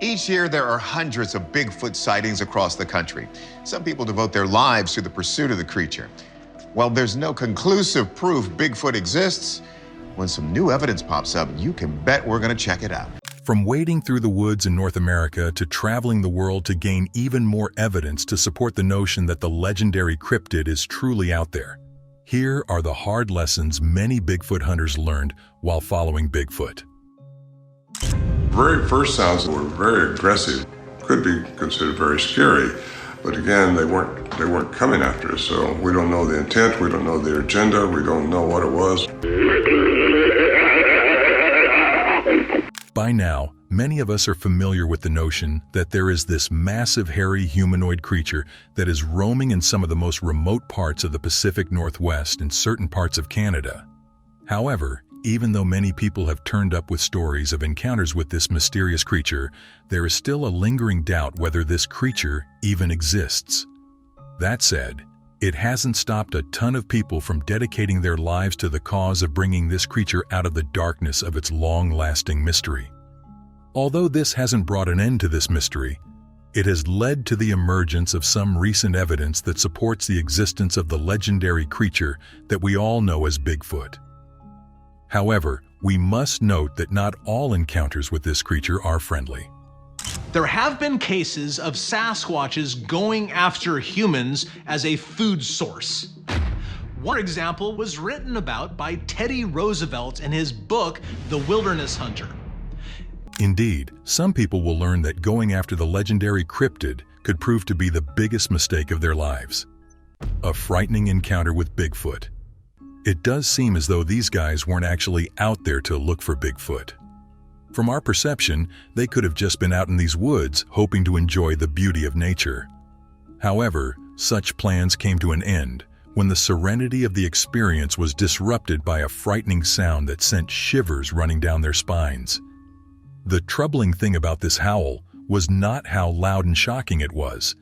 Each year, there are hundreds of Bigfoot sightings across the country. Some people devote their lives to the pursuit of the creature. While there's no conclusive proof Bigfoot exists, when some new evidence pops up, you can bet we're going to check it out. From wading through the woods in North America to traveling the world to gain even more evidence to support the notion that the legendary cryptid is truly out there. Here are the hard lessons many Bigfoot hunters learned while following Bigfoot. Very first sounds were very aggressive, could be considered very scary, but again, they weren't coming after us, so we don't know the intent, we don't know their agenda, we don't know what it was. By now, many of us are familiar with the notion that there is this massive hairy humanoid creature that is roaming in some of the most remote parts of the Pacific Northwest and certain parts of Canada. However, even though many people have turned up with stories of encounters with this mysterious creature, there is still a lingering doubt whether this creature even exists. That said, it hasn't stopped a ton of people from dedicating their lives to the cause of bringing this creature out of the darkness of its long-lasting mystery. Although this hasn't brought an end to this mystery, it has led to the emergence of some recent evidence that supports the existence of the legendary creature that we all know as Bigfoot. However, we must note that not all encounters with this creature are friendly. There have been cases of Sasquatches going after humans as a food source. One example was written about by Teddy Roosevelt in his book, The Wilderness Hunter. Indeed, some people will learn that going after the legendary cryptid could prove to be the biggest mistake of their lives. A frightening encounter with Bigfoot. It does seem as though these guys weren't actually out there to look for Bigfoot. From our perception, they could have just been out in these woods hoping to enjoy the beauty of nature. However, such plans came to an end when the serenity of the experience was disrupted by a frightening sound that sent shivers running down their spines. The troubling thing about this howl was not how loud and shocking it was.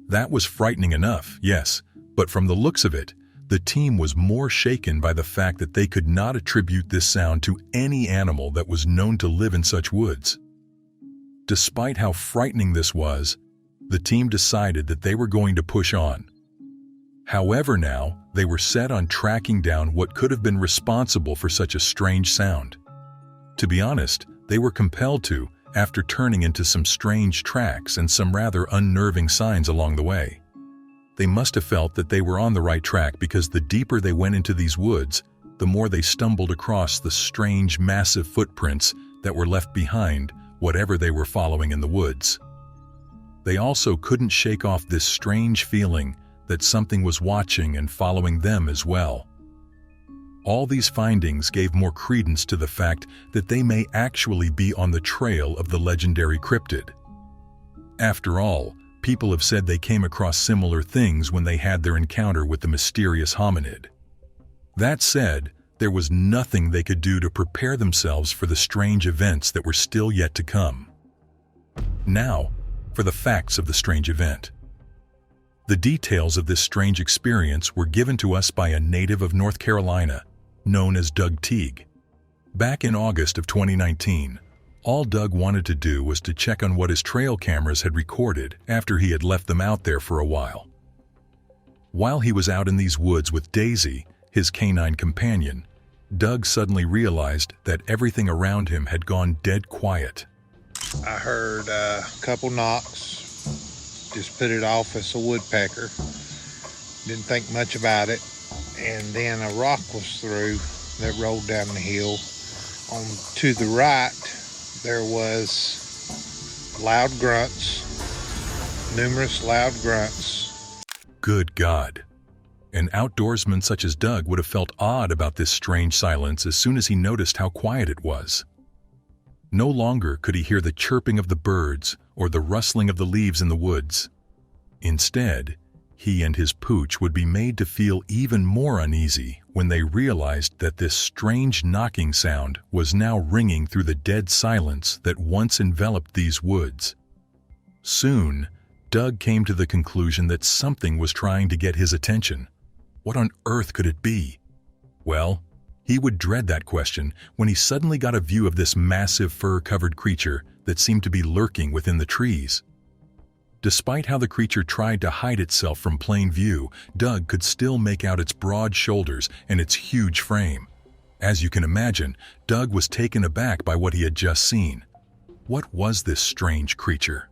That was frightening enough, yes, but from the looks of it, the team was more shaken by the fact that they could not attribute this sound to any animal that was known to live in such woods. Despite how frightening this was, the team decided that they were going to push on. However, now, they were set on tracking down what could have been responsible for such a strange sound. To be honest, they were compelled to, after turning into some strange tracks and some rather unnerving signs along the way. They must have felt that they were on the right track because the deeper they went into these woods, the more they stumbled across the strange, massive footprints that were left behind whatever they were following in the woods. They also couldn't shake off this strange feeling that something was watching and following them as well. All these findings gave more credence to the fact that they may actually be on the trail of the legendary cryptid. After all, people have said they came across similar things when they had their encounter with the mysterious hominid. That said, there was nothing they could do to prepare themselves for the strange events that were still yet to come. Now, for the facts of the strange event. The details of this strange experience were given to us by a native of North Carolina, known as Doug Teague. Back in August of 2019, all Doug wanted to do was to check on what his trail cameras had recorded after he had left them out there for a while. While he was out in these woods with Daisy, his canine companion, Doug suddenly realized that everything around him had gone dead quiet. I heard a couple knocks, just put it off as a woodpecker. Didn't think much about it. And then a rock was through that rolled down the hill. On to the right, there was loud grunts, numerous loud grunts. Good God. An outdoorsman such as Doug would have felt odd about this strange silence as soon as he noticed how quiet it was. No longer could he hear the chirping of the birds or the rustling of the leaves in the woods. Instead, he and his pooch would be made to feel even more uneasy when they realized that this strange knocking sound was now ringing through the dead silence that once enveloped these woods. Soon, Doug came to the conclusion that something was trying to get his attention. What on earth could it be? Well, He would dread that question when he suddenly got a view of this massive fur-covered creature that seemed to be lurking within the trees. Despite how the creature tried to hide itself from plain view, Doug could still make out its broad shoulders and its huge frame. As you can imagine, Doug was taken aback by what he had just seen. What was this strange creature?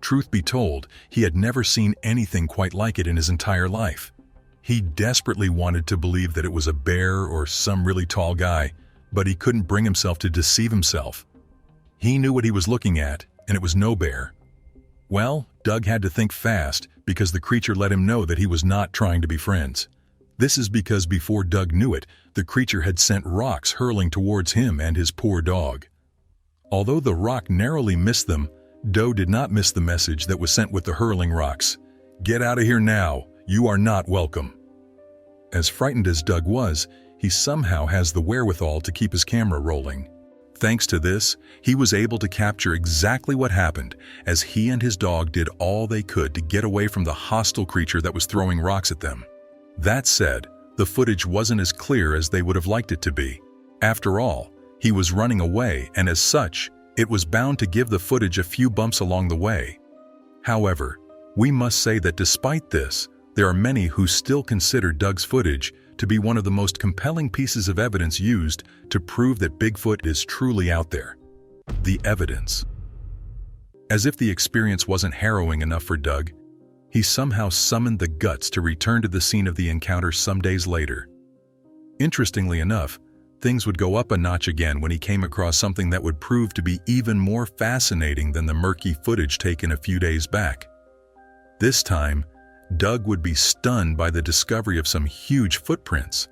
Truth be told, he had never seen anything quite like it in his entire life. He desperately wanted to believe that it was a bear or some really tall guy, but he couldn't bring himself to deceive himself. He knew what he was looking at, and it was no bear. Well, Doug had to think fast because the creature let him know that he was not trying to be friends. This is because before Doug knew it, the creature had sent rocks hurling towards him and his poor dog. Although the rock narrowly missed them, Doe did not miss the message that was sent with the hurling rocks. "Get out of here now. You are not welcome." As frightened as Doug was, he somehow has the wherewithal to keep his camera rolling. Thanks to this, he was able to capture exactly what happened as he and his dog did all they could to get away from the hostile creature that was throwing rocks at them. That said, the footage wasn't as clear as they would have liked it to be. After all, he was running away, and as such, it was bound to give the footage a few bumps along the way. However, we must say that despite this, there are many who still consider Doug's footage to be one of the most compelling pieces of evidence used to prove that Bigfoot is truly out there. The evidence. As if the experience wasn't harrowing enough for Doug, he somehow summoned the guts to return to the scene of the encounter some days later. Interestingly enough, things would go up a notch again when he came across something that would prove to be even more fascinating than the murky footage taken a few days back. This time, Doug would be stunned by the discovery of some huge footprints.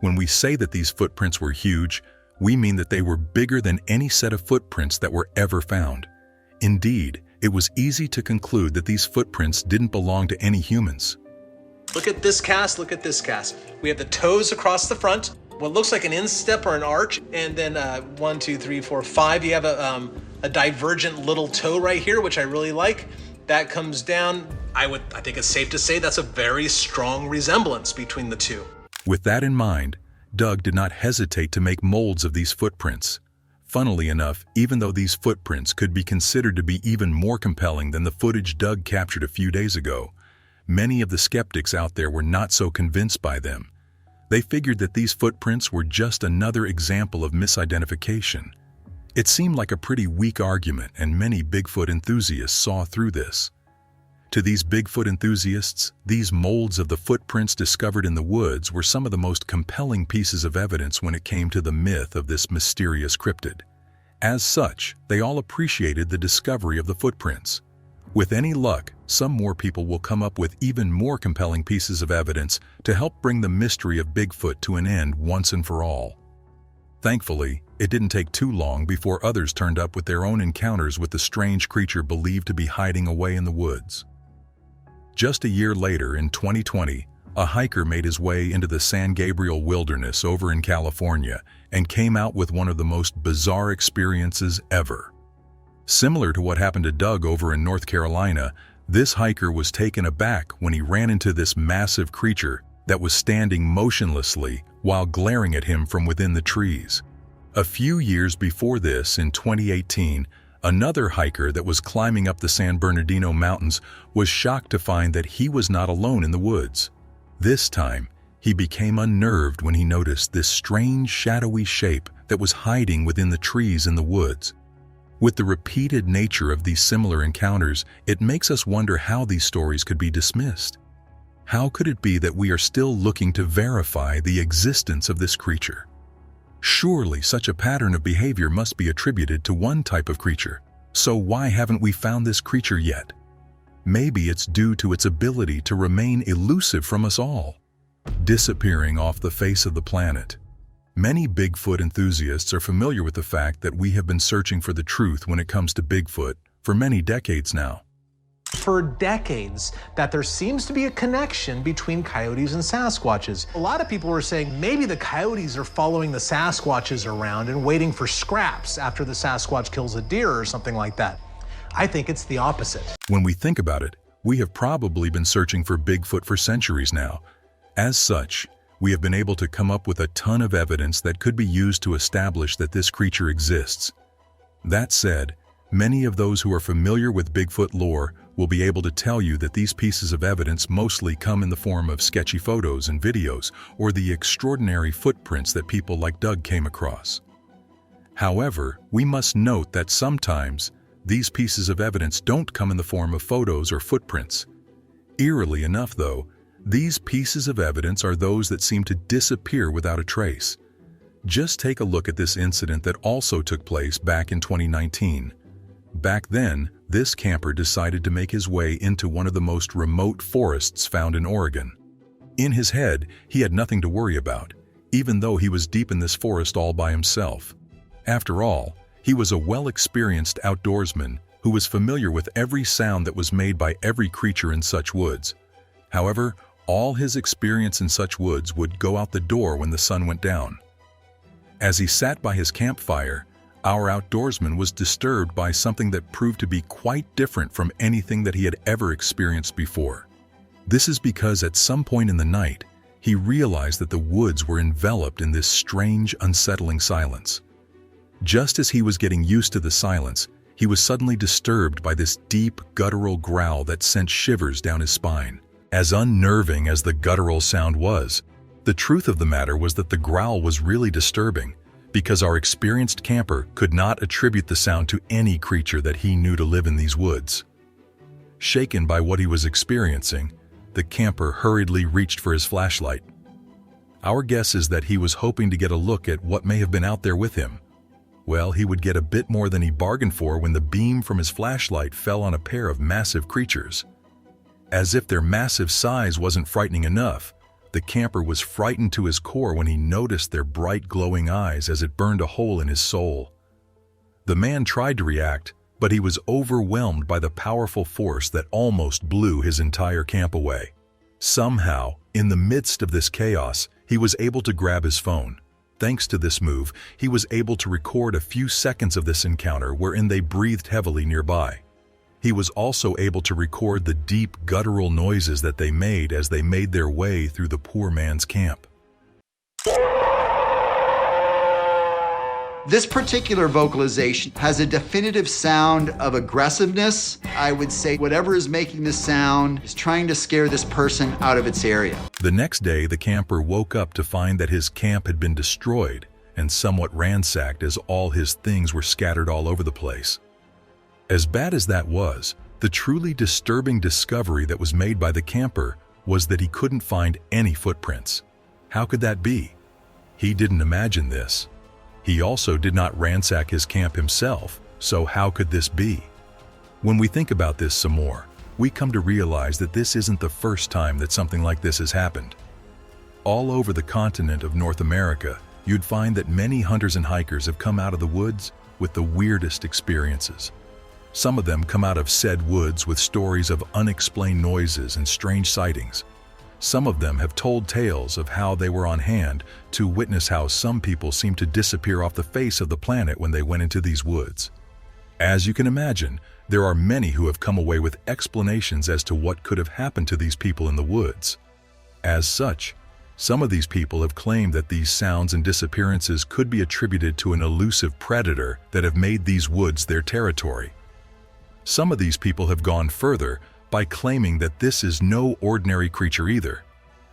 When we say that these footprints were huge, we mean that they were bigger than any set of footprints that were ever found. Indeed, it was easy to conclude that these footprints didn't belong to any humans. Look at this cast, look at this cast. We have the toes across the front, what looks like an instep or an arch, and then 1, 2, 3, 4, 5. You have a divergent little toe right here, which I really like. That comes down. I think it's safe to say that's a very strong resemblance between the two. With that in mind, Doug did not hesitate to make molds of these footprints. Funnily enough, even though these footprints could be considered to be even more compelling than the footage Doug captured a few days ago, many of the skeptics out there were not so convinced by them. They figured that these footprints were just another example of misidentification. It seemed like a pretty weak argument, and many Bigfoot enthusiasts saw through this. To these Bigfoot enthusiasts, these molds of the footprints discovered in the woods were some of the most compelling pieces of evidence when it came to the myth of this mysterious cryptid. As such, they all appreciated the discovery of the footprints. With any luck, some more people will come up with even more compelling pieces of evidence to help bring the mystery of Bigfoot to an end once and for all. Thankfully, it didn't take too long before others turned up with their own encounters with the strange creature believed to be hiding away in the woods. Just a year later, in 2020, a hiker made his way into the San Gabriel Wilderness over in California and came out with one of the most bizarre experiences ever. Similar to what happened to Doug over in North Carolina, this hiker was taken aback when he ran into this massive creature that was standing motionlessly while glaring at him from within the trees. A few years before this, in 2018, another hiker that was climbing up the San Bernardino Mountains was shocked to find that he was not alone in the woods. This time, he became unnerved when he noticed this strange shadowy shape that was hiding within the trees in the woods. With the repeated nature of these similar encounters, it makes us wonder how these stories could be dismissed. How could it be that we are still looking to verify the existence of this creature? Surely such a pattern of behavior must be attributed to one type of creature. So why haven't we found this creature yet? Maybe it's due to its ability to remain elusive from us all, disappearing off the face of the planet. Many Bigfoot enthusiasts are familiar with the fact that we have been searching for the truth when it comes to Bigfoot for many decades now. For decades, that there seems to be a connection between coyotes and Sasquatches. A lot of people were saying maybe the coyotes are following the Sasquatches around and waiting for scraps after the Sasquatch kills a deer or something like that. I think it's the opposite. When we think about it, we have probably been searching for Bigfoot for centuries now. As such, we have been able to come up with a ton of evidence that could be used to establish that this creature exists. That said, many of those who are familiar with Bigfoot lore will be able to tell you that these pieces of evidence mostly come in the form of sketchy photos and videos or the extraordinary footprints that people like Doug came across. However, we must note that sometimes these pieces of evidence don't come in the form of photos or footprints. Eerily enough, though, these pieces of evidence are those that seem to disappear without a trace. Just take a look at this incident that also took place back in 2019. Back then, this camper decided to make his way into one of the most remote forests found in Oregon. In his head, he had nothing to worry about, even though he was deep in this forest all by himself. After all, he was a well-experienced outdoorsman who was familiar with every sound that was made by every creature in such woods. However, all his experience in such woods would go out the door when the sun went down. As he sat by his campfire, our outdoorsman was disturbed by something that proved to be quite different from anything that he had ever experienced before. This is because at some point in the night, he realized that the woods were enveloped in this strange, unsettling silence. Just as he was getting used to the silence, he was suddenly disturbed by this deep, guttural growl that sent shivers down his spine. As unnerving as the guttural sound was, the truth of the matter was that the growl was really disturbing, because our experienced camper could not attribute the sound to any creature that he knew to live in these woods. Shaken by what he was experiencing, the camper hurriedly reached for his flashlight. Our guess is that he was hoping to get a look at what may have been out there with him. Well, he would get a bit more than he bargained for when the beam from his flashlight fell on a pair of massive creatures. As if their massive size wasn't frightening enough, the camper was frightened to his core when he noticed their bright glowing eyes as it burned a hole in his soul. The man tried to react, but he was overwhelmed by the powerful force that almost blew his entire camp away. Somehow, in the midst of this chaos, he was able to grab his phone. Thanks to this move, he was able to record a few seconds of this encounter wherein they breathed heavily nearby. He was also able to record the deep guttural noises that they made as they made their way through the poor man's camp. This particular vocalization has a definitive sound of aggressiveness. I would say whatever is making the sound is trying to scare this person out of its area. The next day, the camper woke up to find that his camp had been destroyed and somewhat ransacked as all his things were scattered all over the place. As bad as that was, the truly disturbing discovery that was made by the camper was that he couldn't find any footprints. How could that be? He didn't imagine this. He also did not ransack his camp himself, so how could this be? When we think about this some more, we come to realize that this isn't the first time that something like this has happened. All over the continent of North America, you'd find that many hunters and hikers have come out of the woods with the weirdest experiences. Some of them come out of said woods with stories of unexplained noises and strange sightings. Some of them have told tales of how they were on hand to witness how some people seem to disappear off the face of the planet when they went into these woods. As you can imagine, there are many who have come away with explanations as to what could have happened to these people in the woods. As such, some of these people have claimed that these sounds and disappearances could be attributed to an elusive predator that have made these woods their territory. Some of these people have gone further by claiming that this is no ordinary creature either.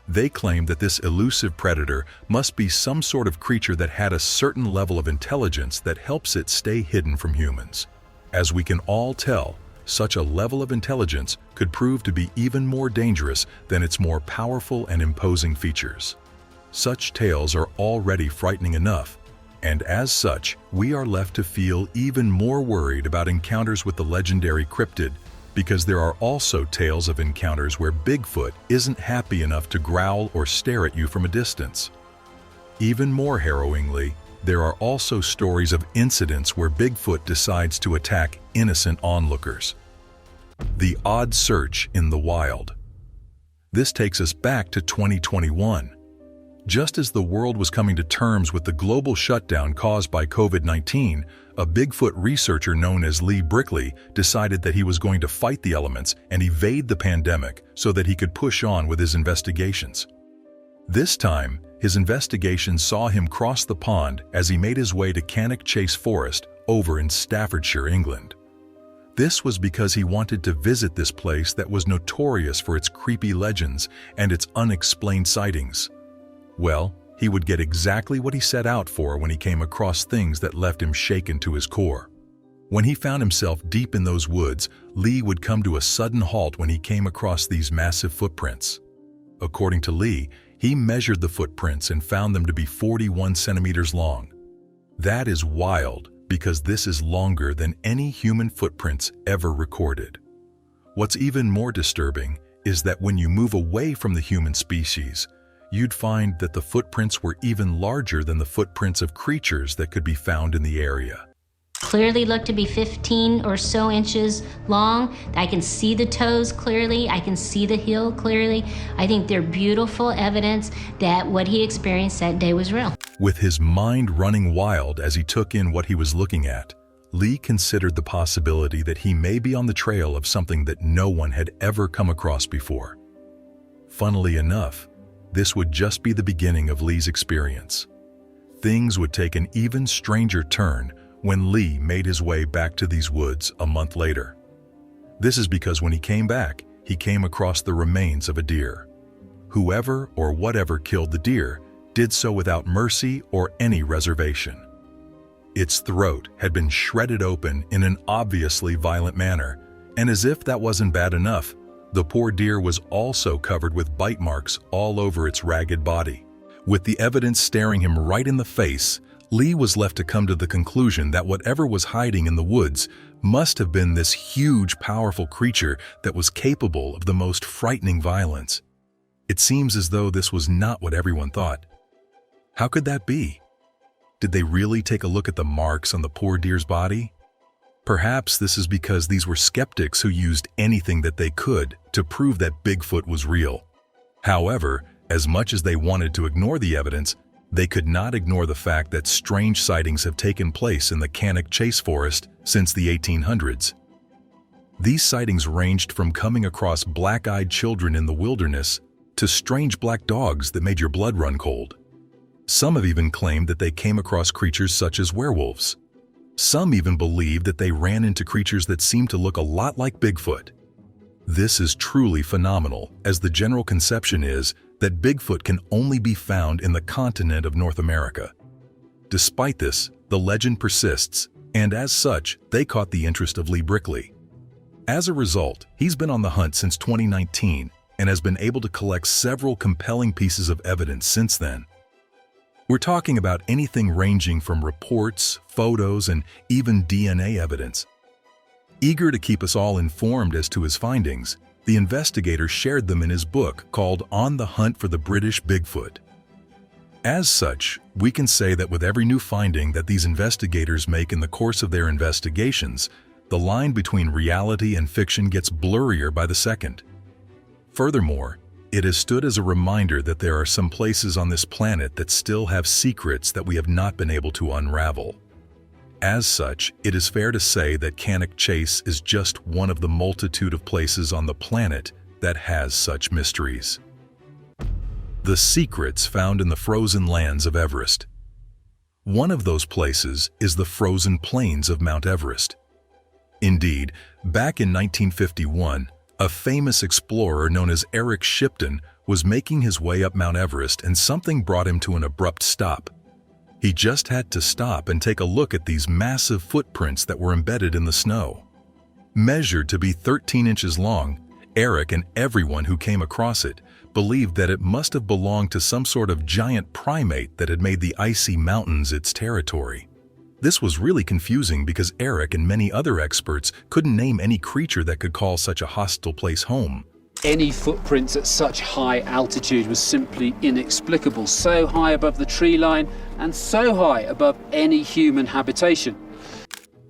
They claim that this elusive predator must be some sort of creature that had a certain level of intelligence that helps it stay hidden from humans. As we can all tell, such a level of intelligence could prove to be even more dangerous than its more powerful and imposing features. Such tales are already frightening enough, and as such, we are left to feel even more worried about encounters with the legendary cryptid, because there are also tales of encounters where Bigfoot isn't happy enough to growl or stare at you from a distance. Even more harrowingly, there are also stories of incidents where Bigfoot decides to attack innocent onlookers. The odd search in the wild. This takes us back to 2021. Just as the world was coming to terms with the global shutdown caused by COVID-19, a Bigfoot researcher known as Lee Brickley decided that he was going to fight the elements and evade the pandemic so that he could push on with his investigations. This time, his investigation saw him cross the pond as he made his way to Cannock Chase Forest over in Staffordshire, England. This was because he wanted to visit this place that was notorious for its creepy legends and its unexplained sightings. Well, he would get exactly what he set out for when he came across things that left him shaken to his core. When he found himself deep in those woods, Lee would come to a sudden halt when he came across these massive footprints. According to Lee, he measured the footprints and found them to be 41 centimeters long. That is wild, because this is longer than any human footprints ever recorded. What's even more disturbing is that when you move away from the human species, you'd find that the footprints were even larger than the footprints of creatures that could be found in the area. Clearly look to be 15 or so inches long. I can see the toes clearly. I can see the heel clearly. I think they're beautiful evidence that what he experienced that day was real. With his mind running wild as he took in what he was looking at, Lee considered the possibility that he may be on the trail of something that no one had ever come across before. Funnily enough, this would just be the beginning of Lee's experience. Things would take an even stranger turn when Lee made his way back to these woods a month later. This is because when he came back, he came across the remains of a deer. Whoever or whatever killed the deer did so without mercy or any reservation. Its throat had been shredded open in an obviously violent manner, and as if that wasn't bad enough, the poor deer was also covered with bite marks all over its ragged body. With the evidence staring him right in the face, Lee was left to come to the conclusion that whatever was hiding in the woods must have been this huge, powerful creature that was capable of the most frightening violence. It seems as though this was not what everyone thought. How could that be? Did they really take a look at the marks on the poor deer's body? Perhaps this is because these were skeptics who used anything that they could to prove that Bigfoot was real. However, as much as they wanted to ignore the evidence, they could not ignore the fact that strange sightings have taken place in the Cannock Chase Forest since the 1800s. These sightings ranged from coming across black-eyed children in the wilderness to strange black dogs that made your blood run cold. Some have even claimed that they came across creatures such as werewolves. Some even believe that they ran into creatures that seemed to look a lot like Bigfoot. This is truly phenomenal, as the general conception is that Bigfoot can only be found in the continent of North America. Despite this, the legend persists, and as such, they caught the interest of Lee Brickley. As a result, he's been on the hunt since 2019 and has been able to collect several compelling pieces of evidence since then. We're talking about anything ranging from reports, photos, and even DNA evidence. Eager to keep us all informed as to his findings, the investigator shared them in his book called On the Hunt for the British Bigfoot. As such, we can say that with every new finding that these investigators make in the course of their investigations, the line between reality and fiction gets blurrier by the second. Furthermore, it has stood as a reminder that there are some places on this planet that still have secrets that we have not been able to unravel. As such, it is fair to say that Cannock Chase is just one of the multitude of places on the planet that has such mysteries. The secrets found in the frozen lands of Everest. One of those places is the frozen plains of Mount Everest. Indeed, back in 1951, a famous explorer known as Eric Shipton was making his way up Mount Everest, and something brought him to an abrupt stop. He just had to stop and take a look at these massive footprints that were embedded in the snow. Measured to be 13 inches long, Eric and everyone who came across it believed that it must have belonged to some sort of giant primate that had made the icy mountains its territory. This was really confusing because Eric and many other experts couldn't name any creature that could call such a hostile place home. Any footprints at such high altitude was simply inexplicable, so high above the tree line and so high above any human habitation.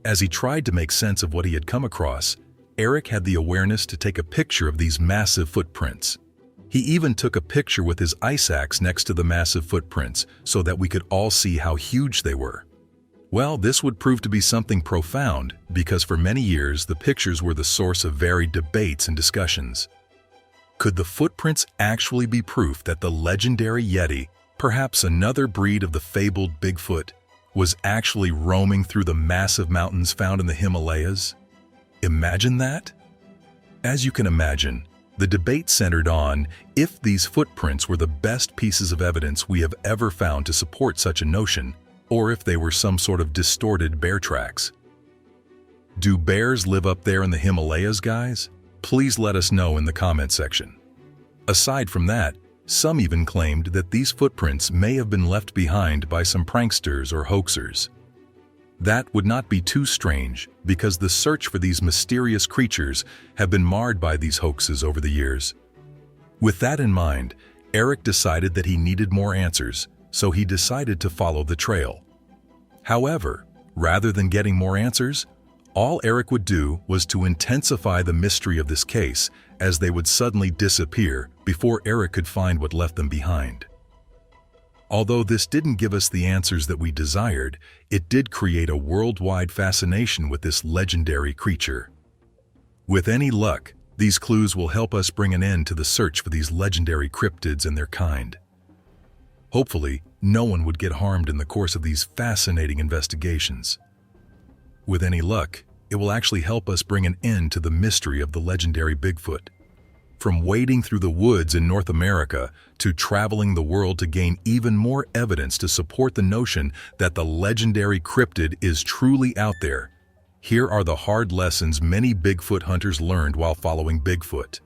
As he tried to make sense of what he had come across, Eric had the awareness to take a picture of these massive footprints. He even took a picture with his ice axe next to the massive footprints so that we could all see how huge they were. Well, this would prove to be something profound because for many years the pictures were the source of varied debates and discussions. Could the footprints actually be proof that the legendary Yeti, perhaps another breed of the fabled Bigfoot, was actually roaming through the massive mountains found in the Himalayas? Imagine that? As you can imagine, the debate centered on if these footprints were the best pieces of evidence we have ever found to support such a notion, or if they were some sort of distorted bear tracks. Do bears live up there in the Himalayas, guys? Please let us know in the comment section. Aside from that, some even claimed that these footprints may have been left behind by some pranksters or hoaxers. That would not be too strange because the search for these mysterious creatures have been marred by these hoaxes over the years. With that in mind, Eric decided that he needed more answers, so he decided to follow the trail. However, rather than getting more answers, all Eric would do was to intensify the mystery of this case as they would suddenly disappear before Eric could find what left them behind. Although this didn't give us the answers that we desired, it did create a worldwide fascination with this legendary creature. With any luck, these clues will help us bring an end to the search for these legendary cryptids and their kind. Hopefully, no one would get harmed in the course of these fascinating investigations. With any luck, it will actually help us bring an end to the mystery of the legendary Bigfoot. From wading through the woods in North America to traveling the world to gain even more evidence to support the notion that the legendary cryptid is truly out there, here are the hard lessons many Bigfoot hunters learned while following Bigfoot.